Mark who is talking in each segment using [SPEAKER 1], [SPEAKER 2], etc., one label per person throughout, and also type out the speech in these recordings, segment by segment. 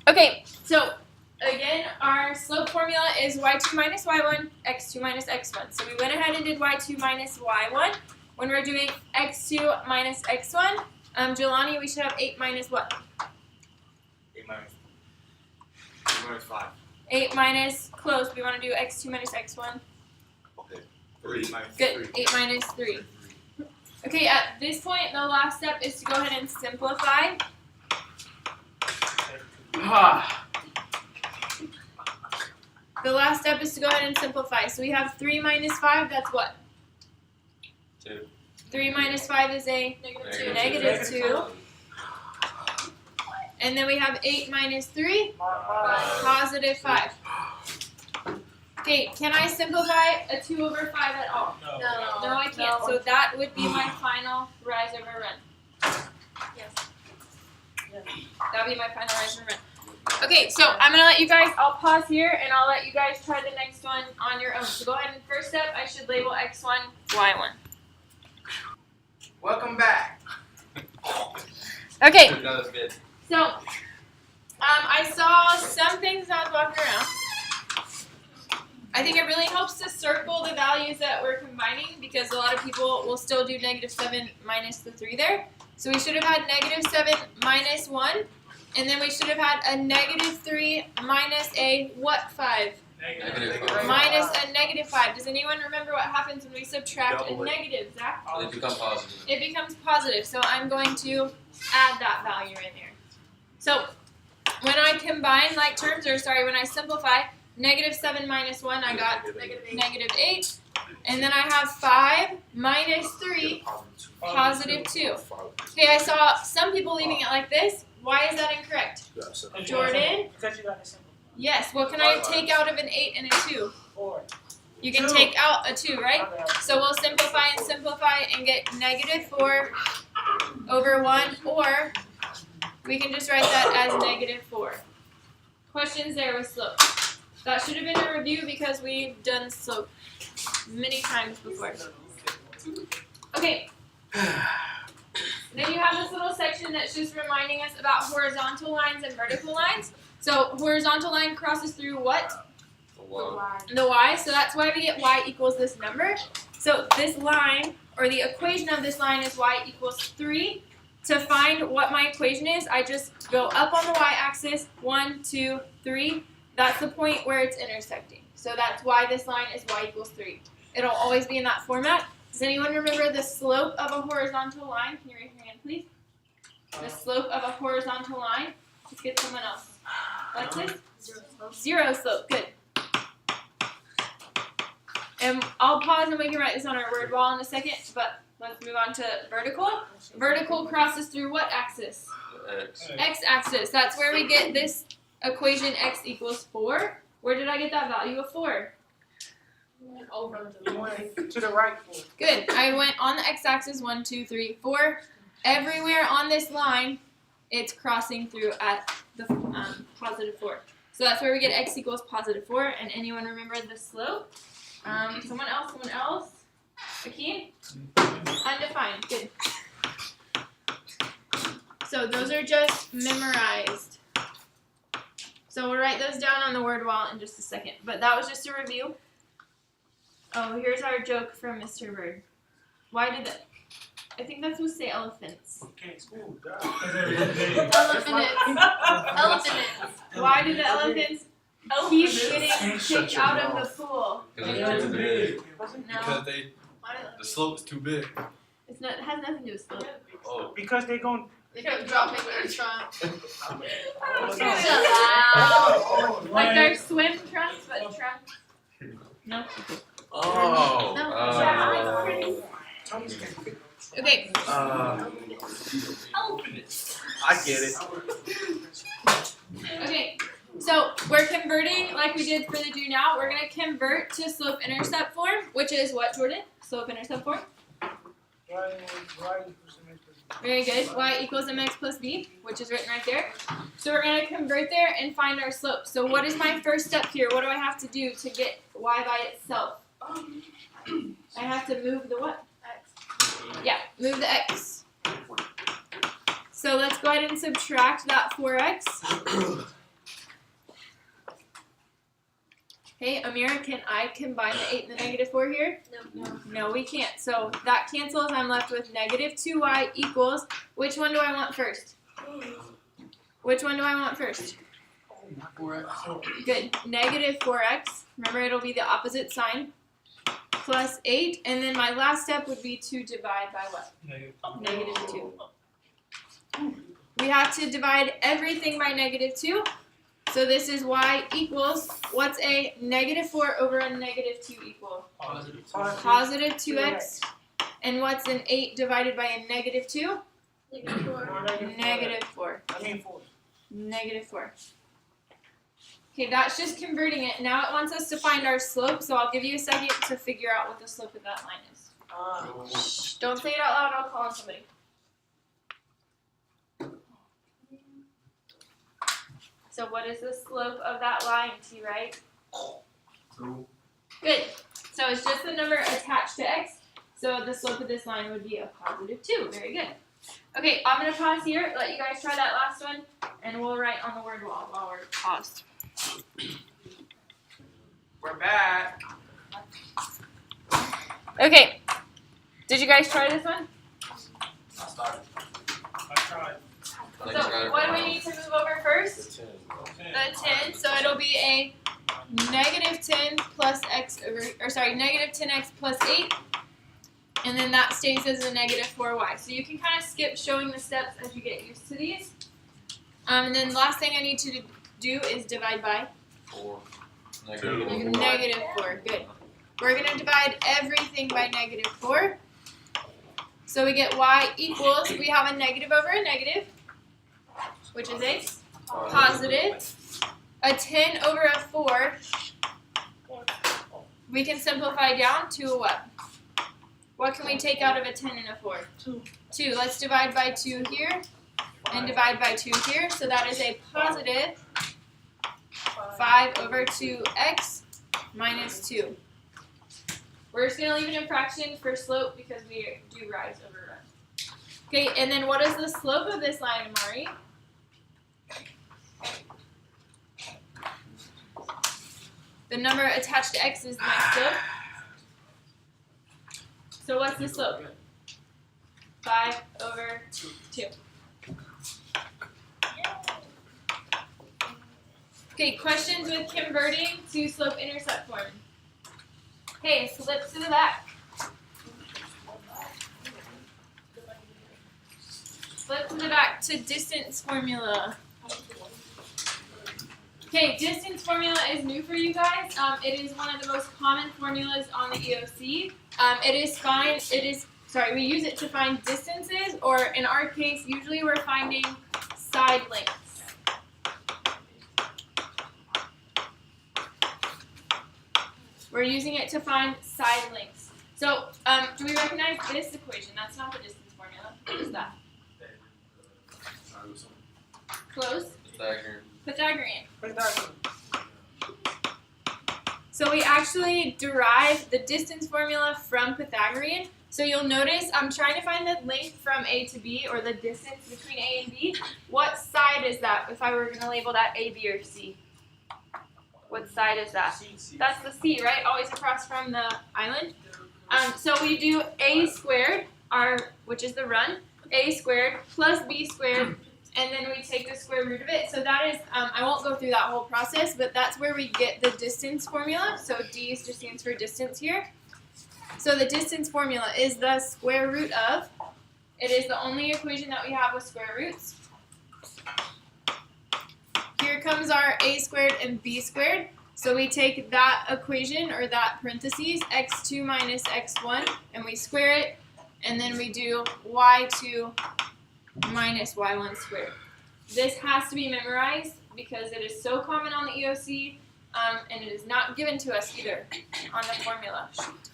[SPEAKER 1] Okay, so again, our slope formula is y2 minus y1, x2 minus x1. So we went ahead and did y2 minus y1. When we're doing x2 minus x1, Jelani, we should have 8 minus what?
[SPEAKER 2] 8 minus 5.
[SPEAKER 1] 8 minus, close. We want to do x2 minus x1.
[SPEAKER 2] Okay. 3 minus
[SPEAKER 1] Good.
[SPEAKER 2] 3.
[SPEAKER 1] 8 minus 3. Okay, at this point, the last step is to go ahead and simplify. The last step is to go ahead and simplify. So we have 3 minus 5, that's what?
[SPEAKER 2] 2.
[SPEAKER 1] 3 minus 5 is a negative 2. And then we have 8 minus 3, positive 5. Okay, can I simplify a 2 over 5 at all? No, I can't. So that would be my final rise over run. Yes. That would be my final rise over run. Okay, so I'm going to let you guys, I'll pause here and I'll let you guys try the next one on your own. So go ahead and first step, I should label x1, y1.
[SPEAKER 3] Welcome back.
[SPEAKER 1] Okay,
[SPEAKER 2] No, that's good.
[SPEAKER 1] so I saw some things I was walking around. I think it really helps to circle the values that we're combining because a lot of people will still do negative 7 minus the 3 there. So we should have had negative 7 minus 1. And then we should have had a negative 3 minus a what 5?
[SPEAKER 2] Negative 5.
[SPEAKER 1] Minus a negative 5. Does anyone remember what happens when we subtract a negative, Zach?
[SPEAKER 2] It becomes positive.
[SPEAKER 1] It becomes positive. So I'm going to add that value in there. So when I combine like terms, or sorry, when I simplify, negative 7 minus 1, I got negative 8. And then I have 5 minus 3, positive 2. Okay, I saw some people leaving it like this. Why is that incorrect? Jordan?
[SPEAKER 4] Because you got to simplify.
[SPEAKER 1] Yes, what can I take out of an 8 and a 2?
[SPEAKER 4] 4.
[SPEAKER 1] You can take out a 2, right? So we'll simplify and get negative 4 over 1, or we can just write that as negative 4. Questions there with slope? That should have been a review because we've done slope many times before. Okay. Then you have this little section that's just reminding us about horizontal lines and vertical lines. So horizontal line crosses through what? The y. So that's why we get y equals this number. So this line, or the equation of this line is y equals 3. To find what my equation is, I just go up on the y-axis, 1, 2, 3. That's the point where it's intersecting. So that's why this line is y equals 3. It'll always be in that format. Does anyone remember the slope of a horizontal line? Can you raise your hand, please? The slope of a horizontal line. Let's get someone else. What's this? Zero slope. Good. And I'll pause and we can write this on our word wall in a second, but let's move on to vertical. Vertical crosses through what axis?
[SPEAKER 2] X.
[SPEAKER 1] X-axis. That's where we get this equation x equals 4. Where did I get that value of 4?
[SPEAKER 4] Over to the right. To the right. 4.
[SPEAKER 1] Good. I went on the x-axis, 1, 2, 3, 4. Everywhere on this line, it's crossing through at the positive 4. So that's where we get x equals positive 4. And anyone remember the slope? Someone else? Akeem? Undefined. Good. So those are just memorized. So we'll write those down on the word wall in just a second. But that was just a review. Oh, here's our joke from Mr. Bird. Why did that? I think that's supposed to say elephants.
[SPEAKER 4] Okay, school.
[SPEAKER 1] Elephants. Why did the elephants keep getting kicked out of the pool?
[SPEAKER 2] Because it's too big.
[SPEAKER 1] No.
[SPEAKER 2] Because the slope is too big.
[SPEAKER 1] It's not. It has nothing to do with slope.
[SPEAKER 2] Oh.
[SPEAKER 4] Because they're going
[SPEAKER 5] They kept dropping their trunk.
[SPEAKER 1] Like their swim trunks, but trunks. No.
[SPEAKER 2] Oh.
[SPEAKER 1] No. Okay.
[SPEAKER 2] I get it.
[SPEAKER 1] Okay. So we're converting like we did for the do now. We're gonna convert to slope-intercept form, which is what, Jordan? Slope-intercept form.
[SPEAKER 4] y equals mx plus b.
[SPEAKER 1] Very good. Y equals mx plus b, which is written right there. So we're gonna convert there and find our slope. So what is my first step here? What do I have to do to get y by itself? I have to move the what?
[SPEAKER 5] X.
[SPEAKER 1] Yeah, move the x. So let's go ahead and subtract that 4x. Hey, Amira, can I combine the 8 and the negative 4 here?
[SPEAKER 5] No.
[SPEAKER 1] No, we can't. So that cancels. I'm left with negative 2y equals, which one do I want first? Which one do I want first? Good. Negative 4x. Remember, it'll be the opposite sign. Plus 8. And then my last step would be to divide by what? Negative 2. We have to divide everything by negative 2. So this is y equals, what's a negative 4 over a negative 2 equal? Positive 2x. And what's an 8 divided by a negative 2?
[SPEAKER 5] Negative 4.
[SPEAKER 1] Negative 4. Negative 4. Okay, that's just converting it. Now it wants us to find our slope, so I'll give you a second to figure out what the slope of that line is. Shh, don't say it out loud, I'll call on somebody. So what is the slope of that line, T, right?
[SPEAKER 2] 2.
[SPEAKER 1] Good. So it's just the number attached to x. So the slope of this line would be a positive 2. Very good. Okay, I'm going to pause here, let you guys try that last one, and we'll write on the word wall while we're paused.
[SPEAKER 2] We're back.
[SPEAKER 1] Okay. Did you guys try this one?
[SPEAKER 2] I started.
[SPEAKER 3] I tried.
[SPEAKER 1] So what do we need to move over first? The 10. So it'll be a negative 10 plus x over, or sorry, negative 10x plus 8. And then that stays as a negative 4y. So you can kind of skip showing the steps as you get used to these. And then last thing I need to do is divide by
[SPEAKER 2] 4.
[SPEAKER 1] negative 4. Good. We're going to divide everything by negative 4. So we get y equals, we have a negative over a negative, which is a positive. A 10 over a 4, we can simplify down to a what? What can we take out of a 10 and a 4? 2. Let's divide by 2 here and divide by 2 here. So that is a positive 5 over 2x minus 2. We're just going to leave it in fraction for slope because we do rise over run. Okay, and then what is the slope of this line, Amari? The number attached to x is the next slope. So what's the slope? 5 over 2. Okay, questions with converting to slope-intercept form? Okay, flip to the back. Flip to the back to distance formula. Okay, distance formula is new for you guys. It is one of the most common formulas on the EOC. We use it to find distances, or in our case, usually we're finding side lengths. We're using it to find side lengths. So, do we recognize this equation? That's not the distance formula. What is that? Close? Pythagorean. So we actually derive the distance formula from Pythagorean. So you'll notice I'm trying to find the length from A to B, or the distance between A and B. What side is that if I were going to label that A, B, or C? What side is that? That's the C, right? Always across from the island. So we do A squared, which is the run, A squared plus B squared, and then we take the square root of it. So that is, I won't go through that whole process, but that's where we get the distance formula. So D just stands for distance here. So the distance formula is the square root of, it is the only equation that we have with square roots. Here comes our A squared and B squared. So we take that equation, or that parentheses, x2 minus x1, and we square it, and then we do y2 minus y1 squared. This has to be memorized because it is so common on the EOC, and it is not given to us either on the formula sheet.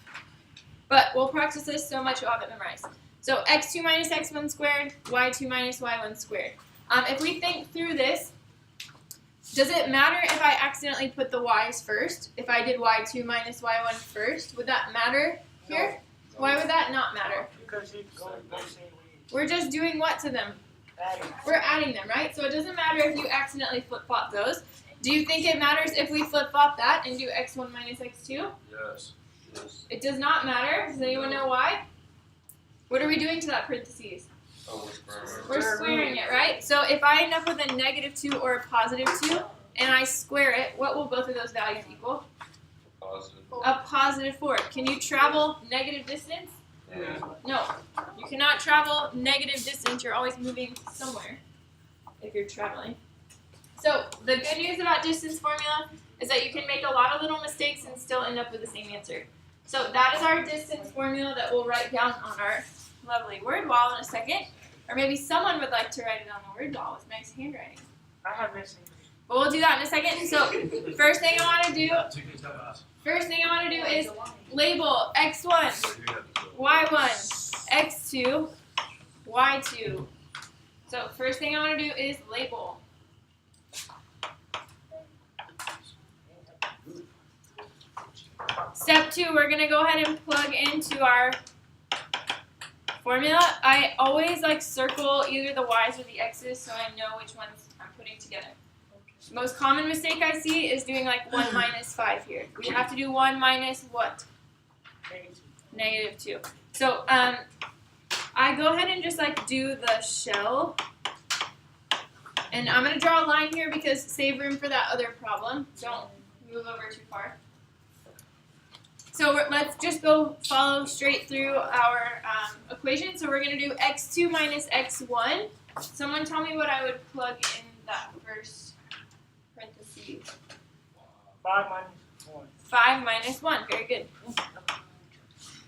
[SPEAKER 1] But we'll practice this so much you'll have it memorized. So x2 minus x1 squared, y2 minus y1 squared. If we think through this, does it matter if I accidentally put the y's first? If I did y2 minus y1 first, would that matter here? No. Why would that not matter?
[SPEAKER 3] Because
[SPEAKER 1] we're just doing what to them? We're adding them, right? So it doesn't matter if you accidentally flip-flop those. Do you think it matters if we flip-flop that and do x1 minus x2?
[SPEAKER 2] Yes. Yes.
[SPEAKER 1] It does not matter. Does anyone know why? What are we doing to that parentheses?
[SPEAKER 2] Oh, we're squaring.
[SPEAKER 1] We're squaring it, right? So if I end up with a -2 or a +2, and I square it, what will both of those values equal?
[SPEAKER 2] Positive.
[SPEAKER 1] A +4. Can you travel negative distance?
[SPEAKER 2] Yeah.
[SPEAKER 1] No. You cannot travel negative distance. You're always moving somewhere if you're traveling. So the good news about distance formula is that you can make a lot of little mistakes and still end up with the same answer. So that is our distance formula that we'll write down on our lovely word wall in a second. Or maybe someone would like to write it on the word wall with nice handwriting.
[SPEAKER 4] I have this.
[SPEAKER 1] But we'll do that in a second. So first thing I want to do is label x1, y1, x2, y2. So first thing I want to do is label. Step 2, we're going to go ahead and plug into our formula. I always circle either the y's or the x's so I know which ones I'm putting together. Most common mistake I see is doing 1 minus 5 here. We have to do 1 minus what? -2. So I go ahead and just do the shell. And I'm going to draw a line here because save room for that other problem. Don't move over too far. So let's just go follow straight through our equation. So we're going to do x2 minus x1. Someone tell me what I would plug in that first parentheses.
[SPEAKER 4] 5 minus 1.
[SPEAKER 1] 5 minus 1. Very good.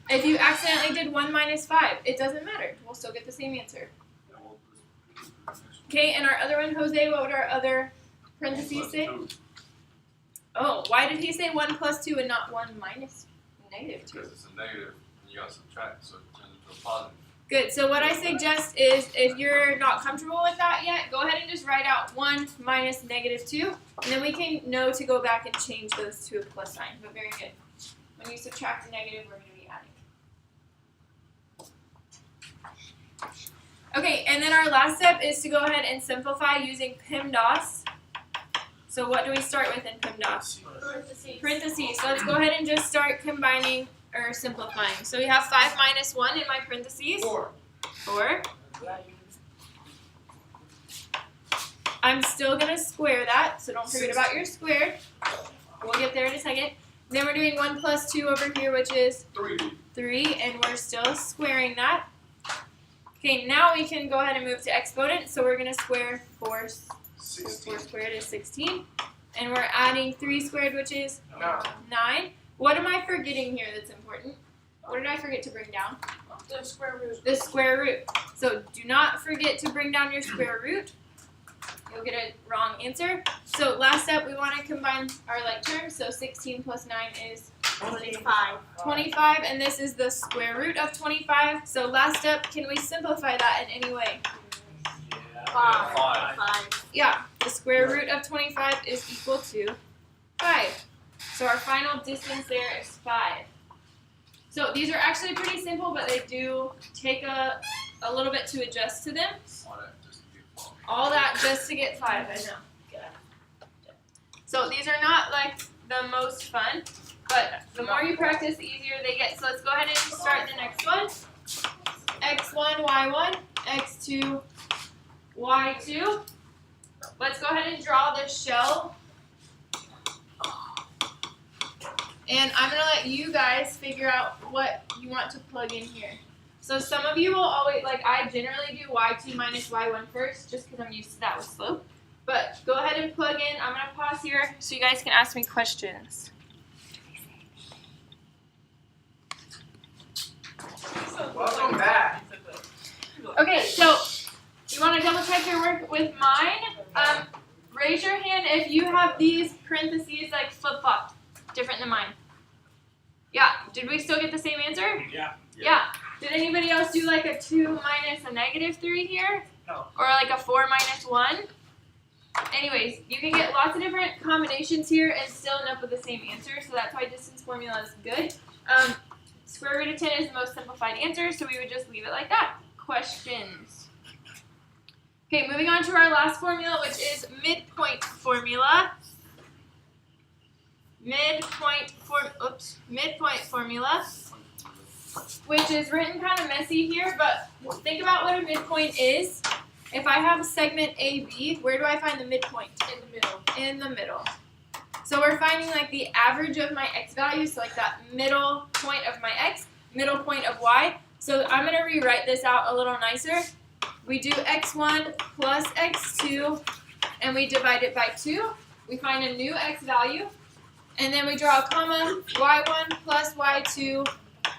[SPEAKER 1] If you accidentally did 1 minus 5, it doesn't matter. We'll still get the same answer. Okay, and our other one, Jose, what would our other parentheses say? Oh, why did he say 1 plus 2 and not 1 minus -2?
[SPEAKER 2] Because it's a negative, and you gotta subtract, so it turns into a positive.
[SPEAKER 1] Good. So what I suggest is, if you're not comfortable with that yet, go ahead and just write out 1 minus -2, and then we can know to go back and change those to a plus sign. But very good. When you subtract a negative, we're going to be adding. Okay, and then our last step is to go ahead and simplify using PEMDAS. So what do we start with in PEMDAS? Parentheses. So let's go ahead and just start combining or simplifying. So we have 5 minus 1 in my parentheses. 4. I'm still going to square that, so don't forget about your square. We'll get there in a second. Then we're doing 1 plus 2 over here, which is 3, and we're still squaring that. Okay, now we can go ahead and move to exponent. So we're going to square 4 squared is 16. And we're adding 3 squared, which is 9. What am I forgetting here that's important? What did I forget to bring down?
[SPEAKER 5] The square root.
[SPEAKER 1] The square root. So do not forget to bring down your square root. You'll get a wrong answer. So last step, we want to combine our like terms. So 16 plus 9 is 25, and this is the square root of 25. So last step, can we simplify that in any way?
[SPEAKER 5] 5.
[SPEAKER 1] Yeah, the square root of 25 is equal to 5. So our final distance there is 5. So these are actually pretty simple, but they do take a little bit to adjust to them. All that just to get 5, I know. So these are not the most fun, but the more you practice, the easier they get. So let's go ahead and start the next one. x1, y1, x2, y2. Let's go ahead and draw the shell. And I'm going to let you guys figure out what you want to plug in here. So some of you will always, I generally do y2 minus y1 first, just because I'm used to that with slope. But go ahead and plug in. I'm going to pause here so you guys can ask me questions.
[SPEAKER 2] Welcome back.
[SPEAKER 1] Okay, so you want to double check your work with mine? Raise your hand if you have these parentheses flip-flopped, different than mine. Yeah, did we still get the same answer? Yeah. Did anybody else do a 2 minus a -3 here?
[SPEAKER 4] No.
[SPEAKER 1] Or a 4 minus 1? Anyways, you can get lots of different combinations here and still end up with the same answer, so that's why distance formula is good. Square root of 10 is the most simplified answer, so we would just leave it like that. Questions? Okay, moving on to our last formula, which is midpoint formula. midpoint formula, which is written kind of messy here, but think about what a midpoint is. If I have segment AB, where do I find the midpoint?
[SPEAKER 5] In the middle.
[SPEAKER 1] In the middle. So we're finding like the average of my x values, so like that middle point of my x, middle point of y. So I'm going to rewrite this out a little nicer. We do x1 plus x2, and we divide it by 2. We find a new x value, and then we draw a comma, y1 plus y2,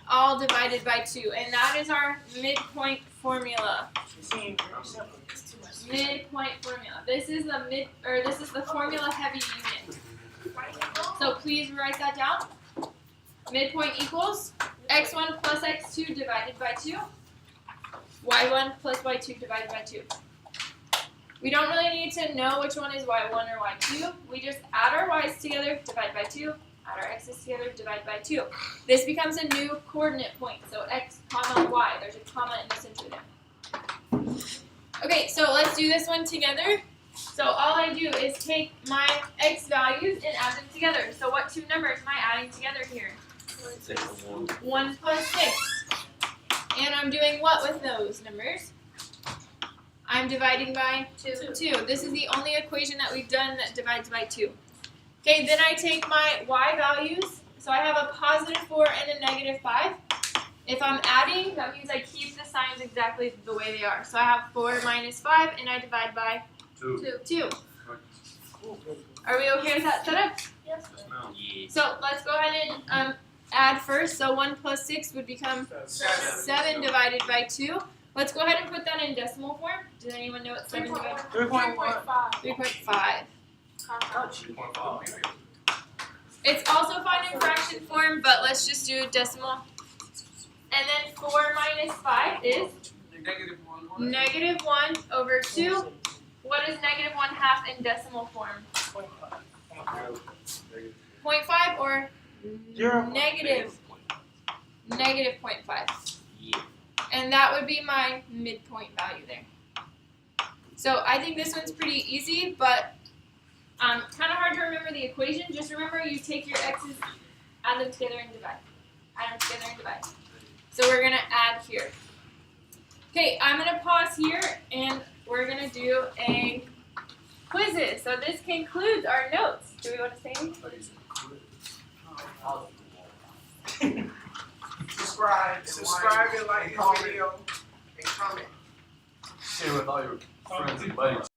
[SPEAKER 1] all divided by 2. And that is our midpoint formula. Midpoint formula. This is the formula heavy unit. So please write that down. Midpoint equals x1 plus x2 divided by 2. y1 plus y2 divided by 2. We don't really need to know which one is y1 or y2. We just add our y's together, divide by 2. Add our x's together, divide by 2. This becomes a new coordinate point. So x, comma, y. There's a comma in the center there. Okay, so let's do this one together. So all I do is take my x values and add them together. So what two numbers am I adding together here? 1 plus 6. And I'm doing what with those numbers? I'm dividing by 2. This is the only equation that we've done that divides by 2. Okay, then I take my y values. So I have a positive 4 and a negative 5. If I'm adding, that means I keep the signs exactly the way they are. So I have 4 minus 5, and I divide by 2. Are we okay with that setup?
[SPEAKER 5] Yes.
[SPEAKER 1] So let's go ahead and add first. So 1 plus 6 would become 7 divided by 2. Let's go ahead and put that in decimal form. Does anyone know what 7 divided by 3.5. It's also found in fraction form, but let's just do decimal. And then 4 minus 5 is negative 1 over 2. What is negative 1/2 in decimal form? 0.5 or negative 0.5. And that would be my midpoint value there. So I think this one's pretty easy, but kind of hard to remember the equation. Just remember you take your x's, add them together and divide. Add them together and divide. So we're going to add here. Okay, I'm going to pause here and we're going to do a quizzes. So this concludes our notes. Do we want to say anything?
[SPEAKER 3] Subscribe and like this video and comment.
[SPEAKER 2] Share with all your friends and buddies.